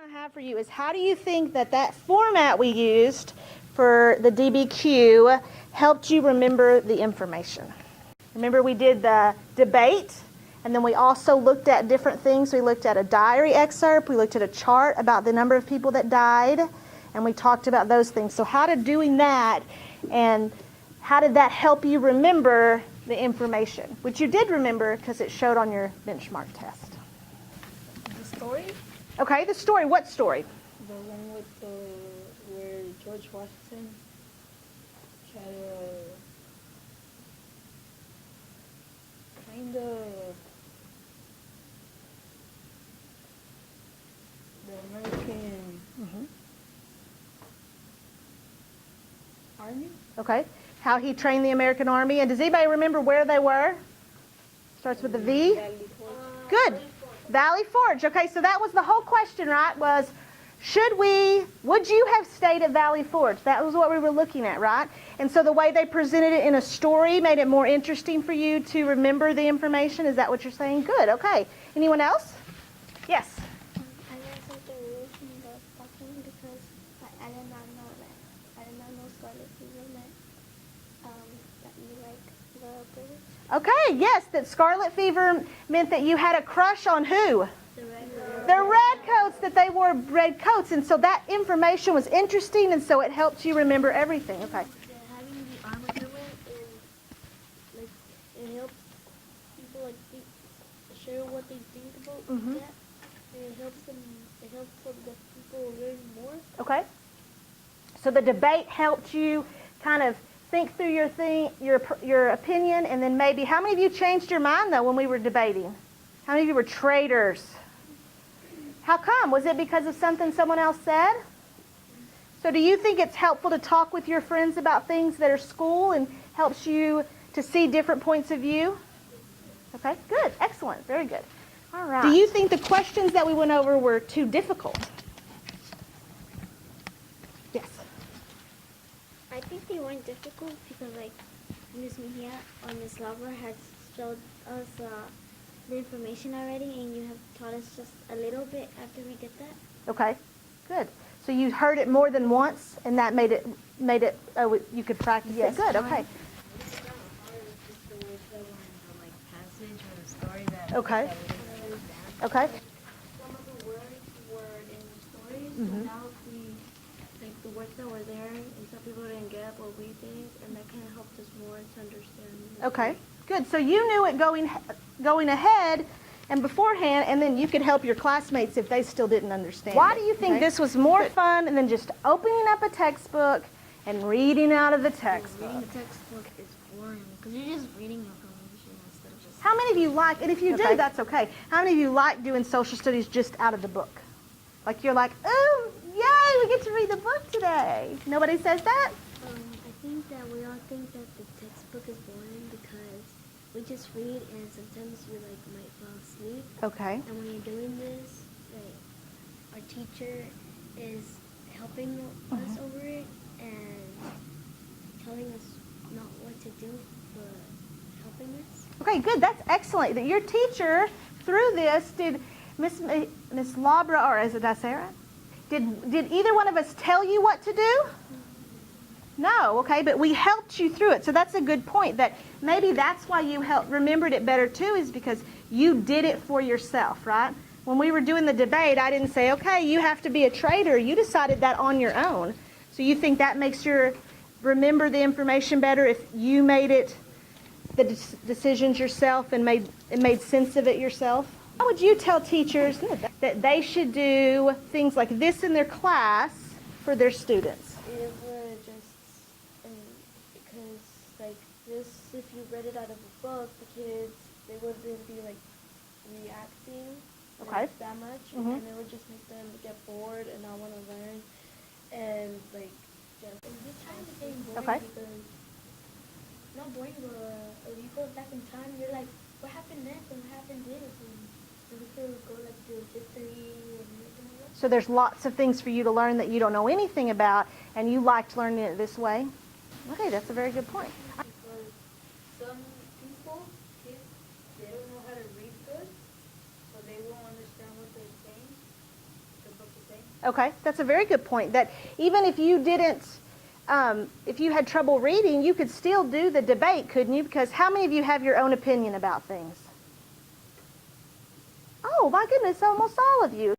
I have for you is, how do you think that format we used for the DBQ helped you remember the information? Remember, we did the debate, and then we also looked at different things. We looked at a diary excerpt, we looked at a chart about the number of people that died, and we talked about those things. So how did doing that, and how did that help you remember the information? Which you did remember because it showed on your benchmark test. The story? Okay, the story. What story? The one with where George Washington tried to kind of the American Army. Okay, how he trained the American Army. And does anybody remember where they were? Starts with a V. Good. Valley Forge. Okay, so that was the whole question, right? Was, would you have stayed at Valley Forge? That was what we were looking at, right? And so the way they presented it in a story made it more interesting for you to remember the information. Is that what you're saying? Good. Okay. Anyone else? Yes. I learned something new from the talking because I did not know that. I did not know scarlet fever meant that you like the British. Okay, yes, that scarlet fever meant that you had a crush on who? The red. The redcoats, that they wore red coats. And so that information was interesting, and so it helped you remember everything. Okay. Having the arm equipment and like it helps people like share what they think about that. And it helps them. It helps the people learn more. Okay. So the debate helped you kind of think through your opinion, and then maybe, how many of you changed your mind though when we were debating? How many of you were traitors? How come? Was it because of something someone else said? So do you think it's helpful to talk with your friends about things that are school and helps you to see different points of view? Okay, good, excellent, very good. All right. Do you think the questions that we went over were too difficult? Yes. I think they weren't difficult because, like, Miss Mejia or Miss Labra has showed us the information already, and you have taught us just a little bit after we did that. Okay, good. So you heard it more than once, and that made it you could practice it. Good. Okay. Okay. Okay. Some of the words were in the story, so now the words that were there, and some people didn't get what we think, and that kind of helped us more to understand. Okay, good. So you knew it going ahead and beforehand, and then you could help your classmates if they still didn't understand. Why do you think this was more fun than just opening up a textbook and reading out of the textbook? Reading the textbook is boring because you're just reading information instead of just. How many of you like, and if you do, that's okay. How many of you like doing social studies just out of the book? Like you're like, oh, yay, we get to read the book today. Nobody says that? I think that we all think that the textbook is boring because we just read and sometimes you might fall asleep. Okay. And when you're doing this, our teacher is helping us over it and telling us not what to do, but helping us. Okay, good. That's excellent. That your teacher, through this, did Miss Labra, or is it Sarah? Did either one of us tell you what to do? No, okay, but we helped you through it. So that's a good point, that maybe that's why you remembered it better too, is because you did it for yourself, right? When we were doing the debate, I didn't say, okay, you have to be a traitor. You decided that on your own. So you think that makes you remember the information better if you made it, the decisions yourself, and made sense of it yourself? How would you tell teachers that they should do things like this in their class for their students? It would just, because like this, if you read it out of a book, the kids, they wouldn't be reacting that much, and it would just make them get bored and not want to learn, and just. And this time became boring because, not boring, but if you go back in time, you're like, what happened next and what happened this? And we could go to history and everything like that. So there's lots of things for you to learn that you don't know anything about, and you liked learning it this way? Okay, that's a very good point. Because some people, kids, they don't know how to read good, so they won't understand what they're saying. The what to say. Okay, that's a very good point. That even if you didn't, if you had trouble reading, you could still do the debate, couldn't you? Because how many of you have your own opinion about things? Oh, my goodness, almost all of you.